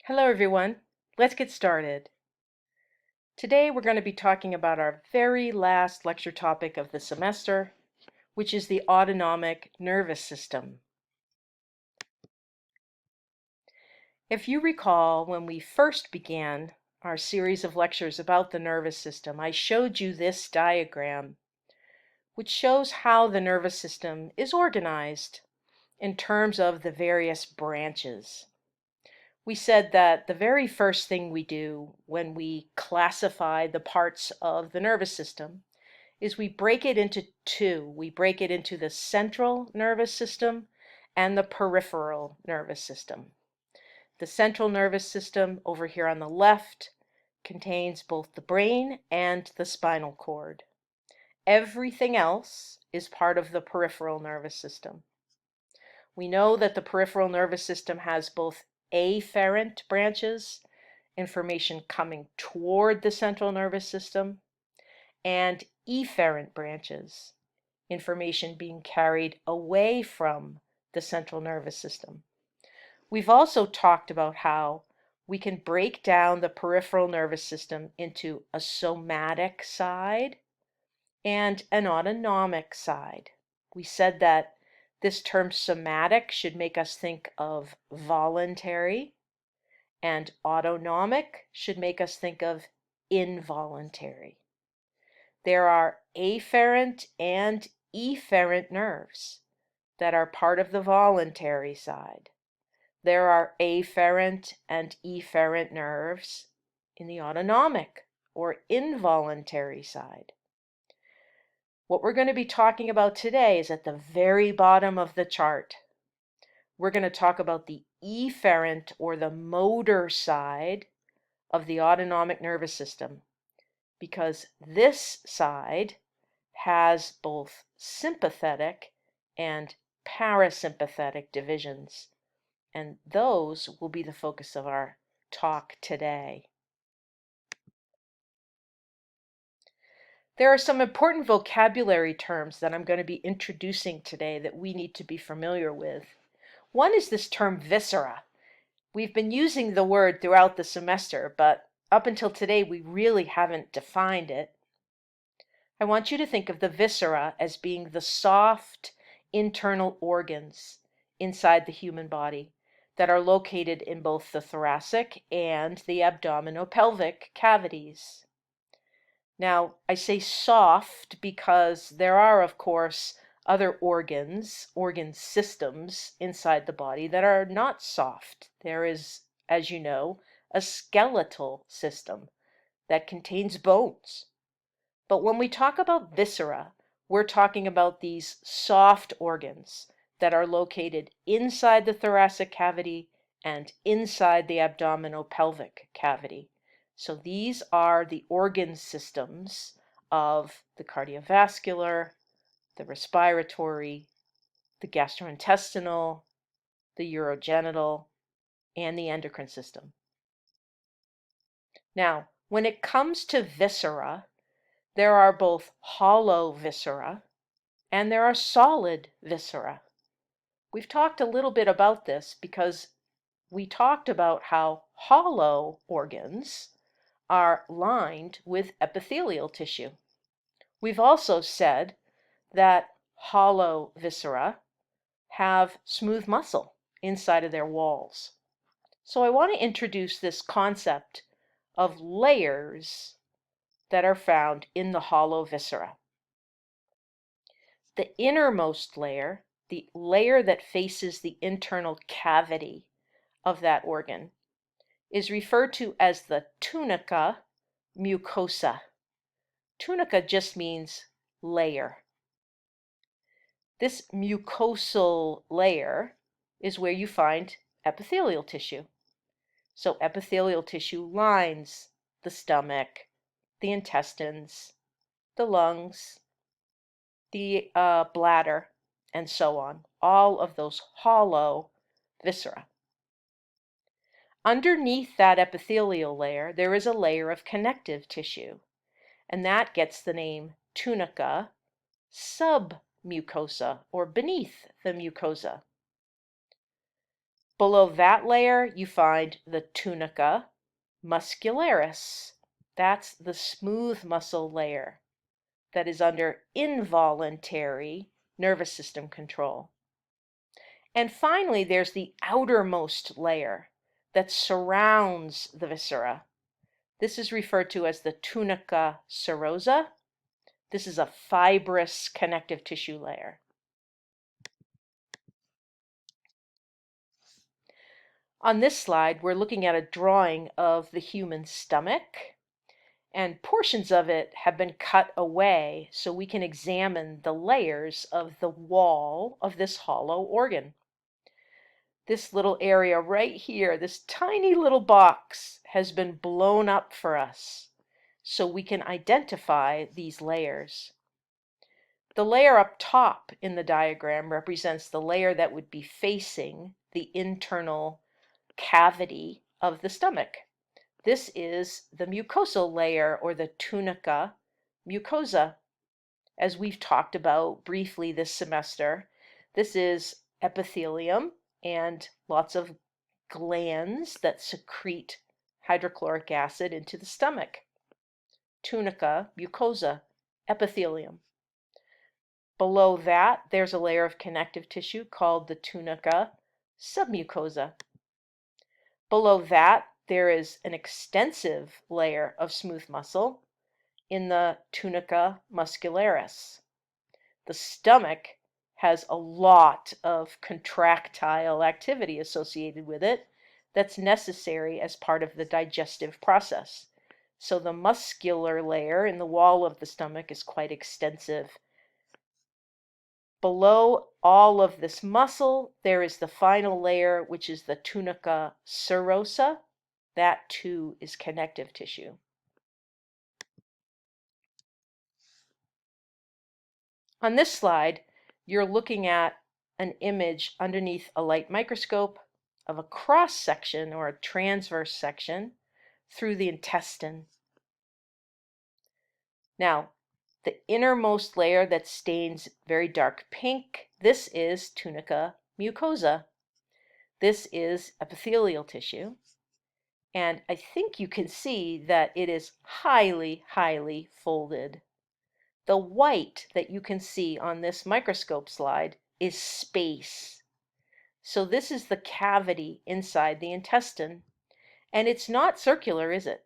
Hello everyone, let's get started. Today we're going to be talking about our very last lecture topic of the semester, which is the autonomic nervous system. If you recall, when we first began our series of lectures about the nervous system, I showed you this diagram, which shows how the nervous system is organized in terms of the various branches. We said that the very first thing we do when we classify the parts of the nervous system is we break it into two. We break it into the central nervous system and the peripheral nervous system. The central nervous system over here on the left contains both the brain and the spinal cord. Everything else is part of the peripheral nervous system. We know that the peripheral nervous system has both afferent branches, information coming toward the central nervous system, and efferent branches, information being carried away from the central nervous system. We've also talked about how we can break down the peripheral nervous system into a somatic side and an autonomic side. We said that this term somatic should make us think of voluntary, and autonomic should make us think of involuntary. There are afferent and efferent nerves that are part of the voluntary side. There are afferent and efferent nerves in the autonomic or involuntary side. What we're going to be talking about today is at the very bottom of the chart. We're going to talk about the efferent or the motor side of the autonomic nervous system, because this side has both sympathetic and parasympathetic divisions, and those will be the focus of our talk today. There are some important vocabulary terms that I'm going to be introducing today that we need to be familiar with. One is this term viscera. We've been using the word throughout the semester, but up until today we really haven't defined it. I want you to think of the viscera as being the soft internal organs inside the human body that are located in both the thoracic and the abdominopelvic cavities. Now, I say soft because there are, of course, other organ systems inside the body that are not soft. There is, as you know, a skeletal system that contains bones. But when we talk about viscera, we're talking about these soft organs that are located inside the thoracic cavity and inside the abdominopelvic cavity. So these are the organ systems of the cardiovascular, the respiratory, the gastrointestinal, the urogenital, and the endocrine system. Now, when it comes to viscera, there are both hollow viscera and there are solid viscera. We've talked a little bit about this because we talked about how hollow organs are lined with epithelial tissue. We've also said that hollow viscera have smooth muscle inside of their walls. So I want to introduce this concept of layers that are found in the hollow viscera. The innermost layer, the layer that faces the internal cavity of that organ, is referred to as the Tunica Mucosa. Tunica just means layer. This mucosal layer is where you find epithelial tissue. So epithelial tissue lines the stomach, the intestines, the lungs, the bladder, and so on. All of those hollow viscera. Underneath that epithelial layer, there is a layer of connective tissue, and that gets the name tunica submucosa, or beneath the mucosa. Below that layer, you find the tunica muscularis. That's the smooth muscle layer that is under involuntary nervous system control. And finally, there's the outermost layer that surrounds the viscera. This is referred to as the Tunica Serosa. This is a fibrous connective tissue layer. On this slide, we're looking at a drawing of the human stomach, and portions of it have been cut away so we can examine the layers of the wall of this hollow organ. This little area right here, this tiny little box, has been blown up for us so we can identify these layers. The layer up top in the diagram represents the layer that would be facing the internal cavity of the stomach. This is the mucosal layer, or the Tunica Mucosa. As we've talked about briefly this semester, this is epithelium and lots of glands that secrete hydrochloric acid into the stomach. Tunica Mucosa, epithelium. Below that, there's a layer of connective tissue called the Tunica Submucosa. Below that, there is an extensive layer of smooth muscle in the Tunica muscularis. The stomach has a lot of contractile activity associated with it that's necessary as part of the digestive process. So the muscular layer in the wall of the stomach is quite extensive. Below all of this muscle, there is the final layer, which is the Tunica serosa. That too is connective tissue. On this slide, you're looking at an image underneath a light microscope of a cross section or a transverse section through the intestine. Now, the innermost layer that stains very dark pink, this is Tunica Mucosa. This is epithelial tissue. And I think you can see that it is highly, highly folded. The white that you can see on this microscope slide is space. So this is the cavity inside the intestine. And it's not circular, is it?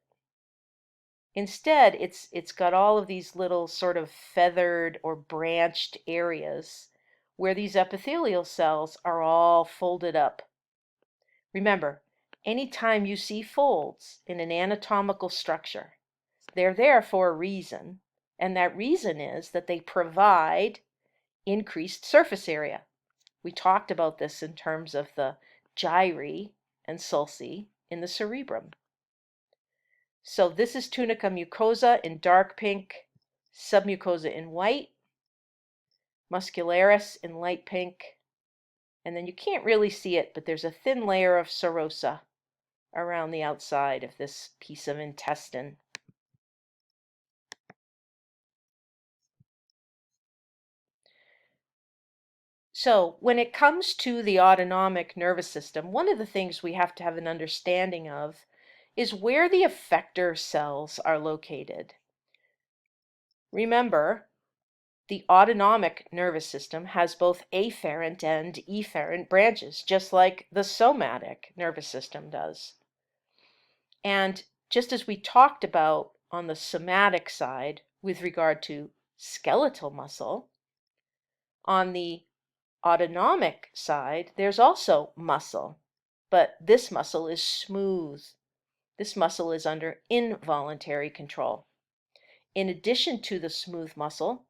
Instead, it's got all of these little sort of feathered or branched areas where these epithelial cells are all folded up. Remember, anytime you see folds in an anatomical structure, they're there for a reason, and that reason is that they provide increased surface area. We talked about this in terms of the gyri and sulci in the cerebrum. So this is Tunica mucosa in dark pink, submucosa in white, muscularis in light pink, and then you can't really see it, but there's a thin layer of serosa around the outside of this piece of intestine. So when it comes to the autonomic nervous system, one of the things we have to have an understanding of is where the effector cells are located. Remember, the autonomic nervous system has both afferent and efferent branches, just like the somatic nervous system does. And just as we talked about on the somatic side with regard to skeletal muscle, on the autonomic side, there's also muscle, but this muscle is smooth. This muscle is under involuntary control. In addition to the smooth muscle,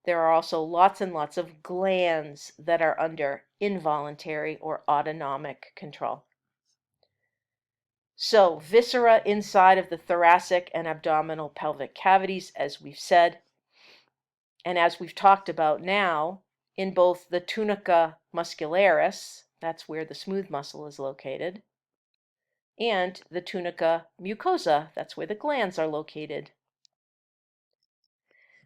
there are also lots and lots of glands that are under involuntary or autonomic control. So, viscera inside of the thoracic and abdominal pelvic cavities, as we've said, and as we've talked about now, in both the tunica muscularis, that's where the smooth muscle is located, and the tunica mucosa, that's where the glands are located.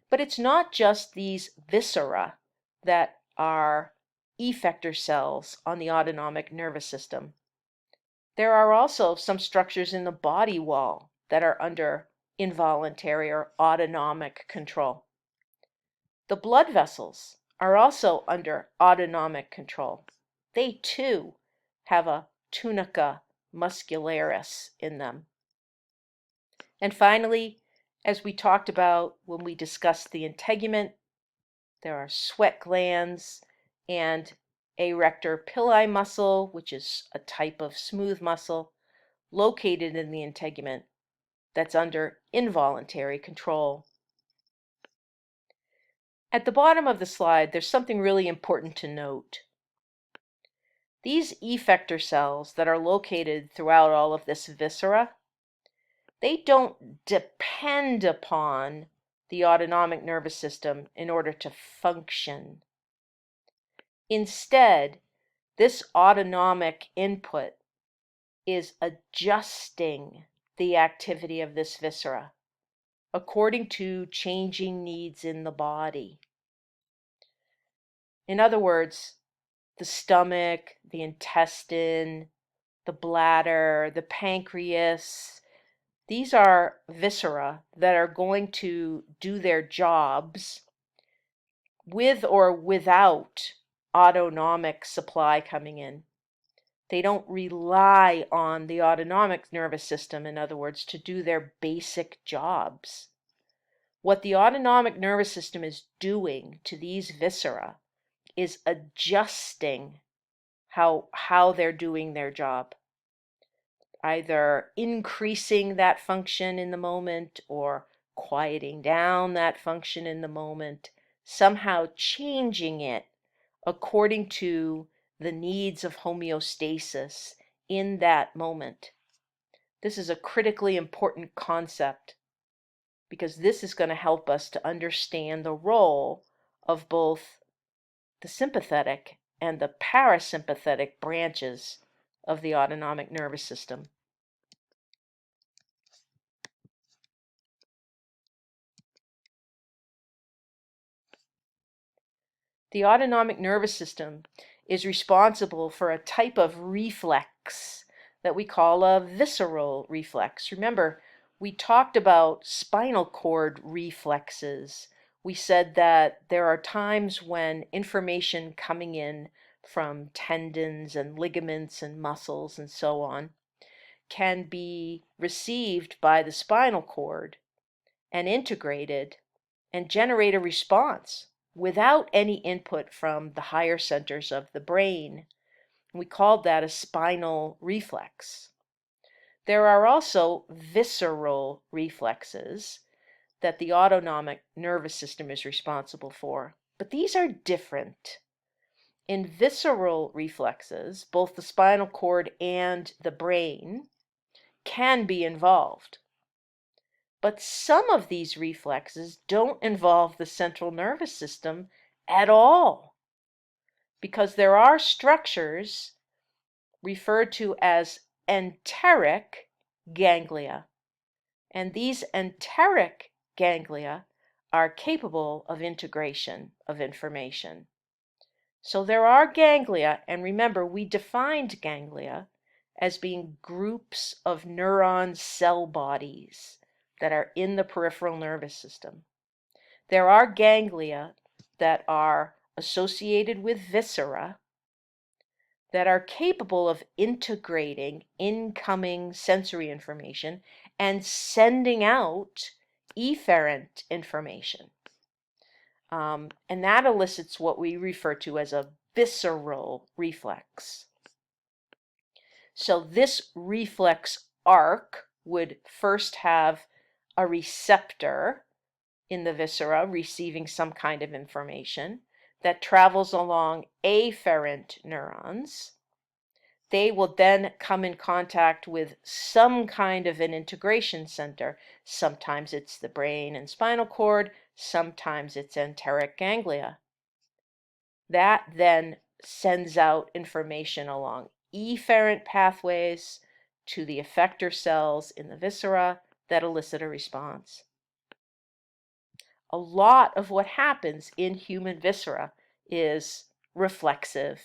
But it's not just these viscera that are effector cells on the autonomic nervous system. There are also some structures in the body wall that are under involuntary or autonomic control. The blood vessels are also under autonomic control. They too have a tunica muscularis in them. And finally, as we talked about when we discussed the integument, there are sweat glands and arrector pili muscle, which is a type of smooth muscle located in the integument that's under involuntary control. At the bottom of the slide, there's something really important to note. These effector cells that are located throughout all of this viscera, they don't depend upon the autonomic nervous system in order to function. Instead, this autonomic input is adjusting the activity of this viscera according to changing needs in the body. In other words, the stomach, the intestine, the bladder, the pancreas, these are viscera that are going to do their jobs with or without autonomic supply coming in. They don't rely on the autonomic nervous system, in other words, to do their basic jobs. What the autonomic nervous system is doing to these viscera is adjusting how they're doing their job, either increasing that function in the moment or quieting down that function in the moment, somehow changing it according to the needs of homeostasis in that moment. This is a critically important concept because this is going to help us to understand the role of both the sympathetic and the parasympathetic branches of the autonomic nervous system. The autonomic nervous system is responsible for a type of reflex that we call a visceral reflex. Remember, we talked about spinal cord reflexes. We said that there are times when information coming in from tendons and ligaments and muscles and so on can be received by the spinal cord and integrated and generate a response without any input from the higher centers of the brain. We called that a spinal reflex. There are also visceral reflexes that the autonomic nervous system is responsible for, but these are different. In visceral reflexes, both the spinal cord and the brain can be involved. But some of these reflexes don't involve the central nervous system at all, because there are structures referred to as enteric ganglia, and these enteric ganglia are capable of integration of information. So there are ganglia, and remember, we defined ganglia as being groups of neuron cell bodies that are in the peripheral nervous system. There are ganglia that are associated with viscera that are capable of integrating incoming sensory information and sending out efferent information. And that elicits what we refer to as a visceral reflex. So this reflex arc would first have a receptor in the viscera receiving some kind of information that travels along afferent neurons. They will then come in contact with some kind of an integration center. Sometimes it's the brain and spinal cord, sometimes it's enteric ganglia. That then sends out information along efferent pathways to the effector cells in the viscera that elicit a response. A lot of what happens in human viscera is reflexive.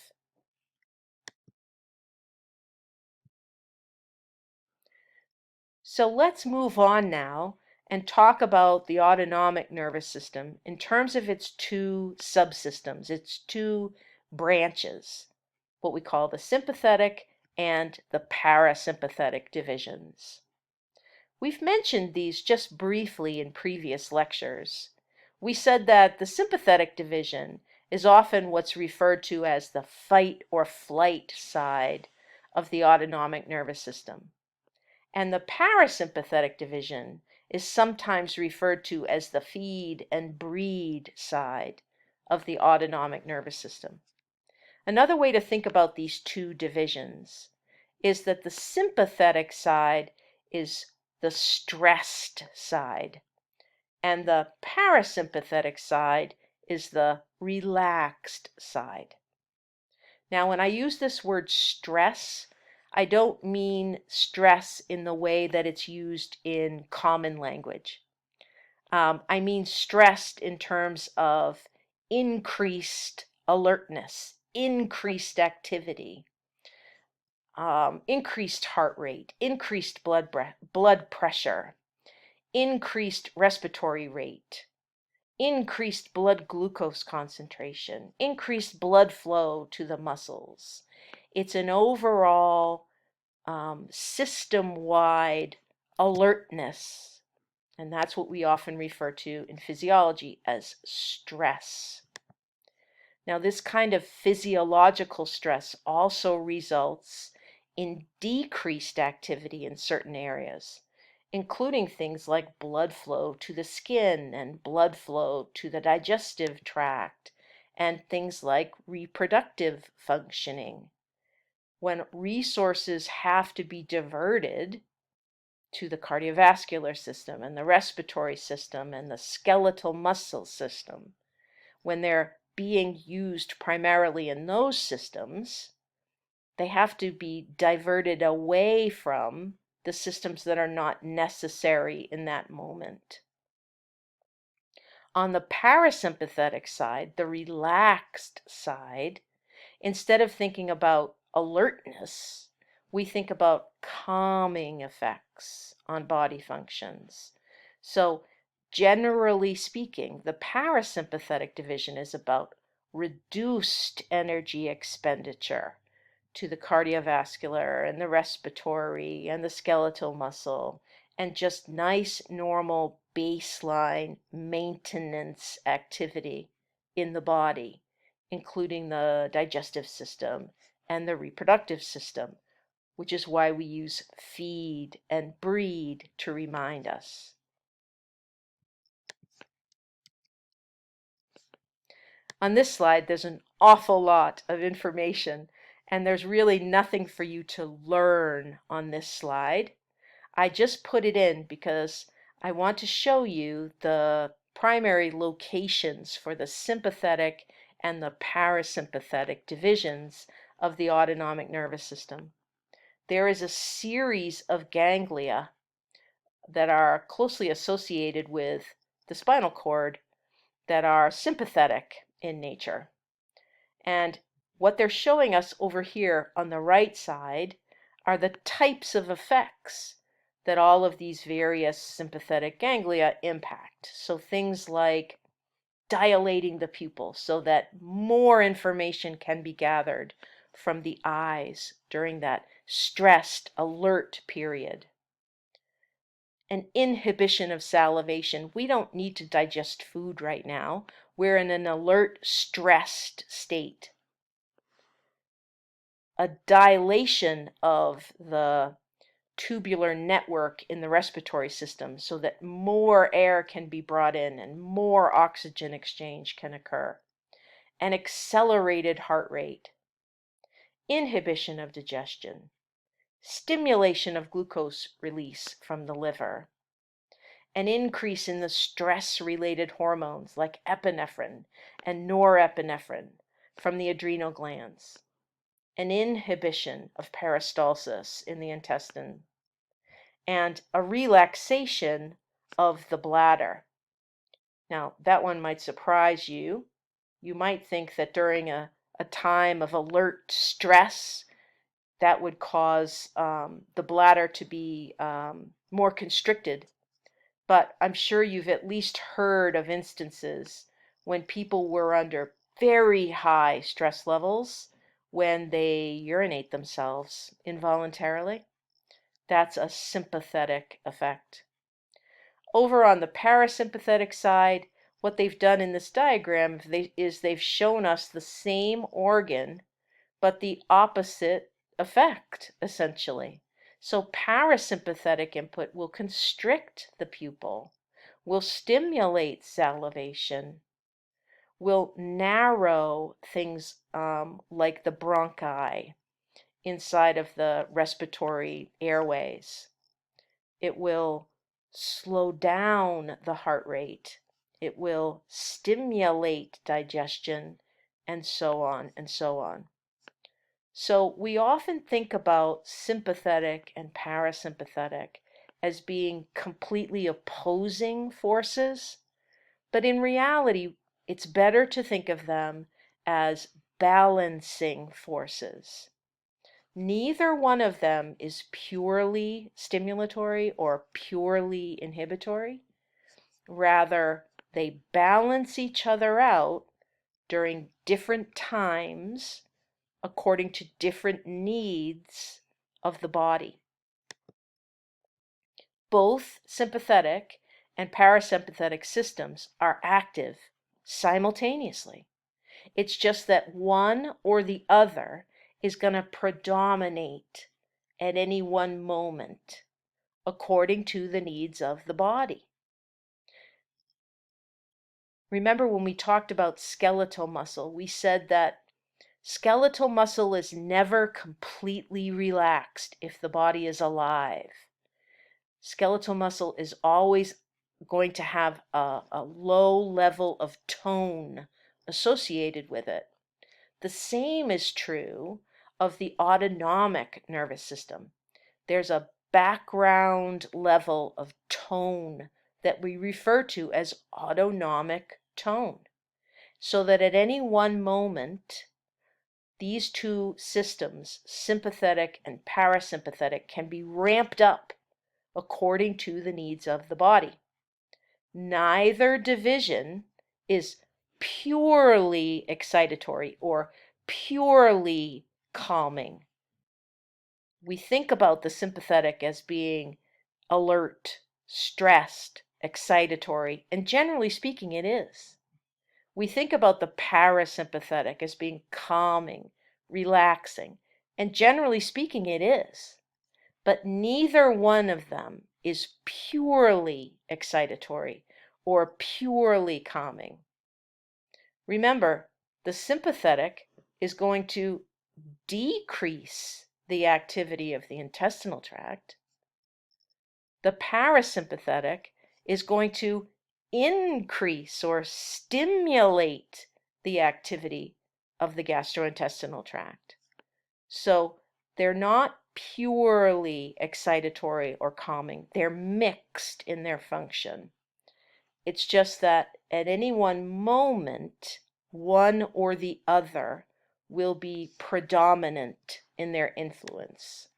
So let's move on now and talk about the autonomic nervous system in terms of its two subsystems, its two branches, what we call the sympathetic and the parasympathetic divisions. We've mentioned these just briefly in previous lectures. We said that the sympathetic division is often what's referred to as the fight or flight side of the autonomic nervous system. And the parasympathetic division is sometimes referred to as the feed and breed side of the autonomic nervous system. Another way to think about these two divisions is that the sympathetic side is the stressed side, and the parasympathetic side is the relaxed side. Now, when I use this word stress, I don't mean stress in the way that it's used in common language. I mean stressed in terms of increased alertness, increased activity, increased heart rate, increased blood pressure, increased respiratory rate, increased blood glucose concentration, increased blood flow to the muscles. It's an overall system-wide alertness, and that's what we often refer to in physiology as stress. Now, this kind of physiological stress also results in decreased activity in certain areas, including things like blood flow to the skin and blood flow to the digestive tract, and things like reproductive functioning. When resources have to be diverted to the cardiovascular system and the respiratory system and the skeletal muscle system, when they're being used primarily in those systems, they have to be diverted away from the systems that are not necessary in that moment. On the parasympathetic side, the relaxed side, instead of thinking about alertness, we think about calming effects on body functions. So, generally speaking, the parasympathetic division is about reduced energy expenditure to the cardiovascular and the respiratory and the skeletal muscle, and just nice, normal baseline maintenance activity in the body, including the digestive system and the reproductive system, which is why we use feed and breed to remind us. On this slide, there's an awful lot of information, and there's really nothing for you to learn on this slide. I just put it in because I want to show you the primary locations for the sympathetic and the parasympathetic divisions of the autonomic nervous system. There is a series of ganglia that are closely associated with the spinal cord that are sympathetic in nature. And what they're showing us over here on the right side are the types of effects that all of these various sympathetic ganglia impact. So things like dilating the pupil so that more information can be gathered from the eyes during that stressed, alert period. An inhibition of salivation. We don't need to digest food right now. We're in an alert, stressed state. A dilation of the tubular network in the respiratory system so that more air can be brought in and more oxygen exchange can occur. An accelerated heart rate. Inhibition of digestion. Stimulation of glucose release from the liver. An increase in the stress-related hormones like epinephrine and norepinephrine from the adrenal glands. An inhibition of peristalsis in the intestine, and a relaxation of the bladder. Now, that one might surprise you. You might think that during a a time of alert stress that would cause the bladder to be more constricted. But I'm sure you've at least heard of instances when people were under very high stress levels when they urinate themselves involuntarily. That's a sympathetic effect. Over on the parasympathetic side, what they've done in this diagram is they've shown us the same organ, but the opposite effect, essentially. So parasympathetic input will constrict the pupil, will stimulate salivation, will narrow things like the bronchi inside of the respiratory airways. It will slow down the heart rate. It will stimulate digestion, and so on and so on. So we often think about sympathetic and parasympathetic as being completely opposing forces, but in reality, it's better to think of them as balancing forces. Neither one of them is purely stimulatory or purely inhibitory. Rather, they balance each other out during different times according to different needs of the body. Both sympathetic and parasympathetic systems are active simultaneously. It's just that one or the other is going to predominate at any one moment according to the needs of the body. Remember when we talked about skeletal muscle, we said that skeletal muscle is never completely relaxed if the body is alive. Skeletal muscle is always going to have a low level of tone associated with it. The same is true of the autonomic nervous system. There's a background level of tone that we refer to as autonomic tone, so that at any one moment, these two systems, sympathetic and parasympathetic, can be ramped up according to the needs of the body. Neither division is purely excitatory or purely calming. We think about the sympathetic as being alert, stressed, excitatory, and generally speaking, it is. We think about the parasympathetic as being calming, relaxing, and generally speaking, it is. But neither one of them is purely excitatory or purely calming. Remember, the sympathetic is going to decrease the activity of the intestinal tract. The parasympathetic is going to increase or stimulate the activity of the gastrointestinal tract. So they're not purely excitatory or calming. They're mixed in their function. It's just that at any one moment, one or the other will be predominant in their influence.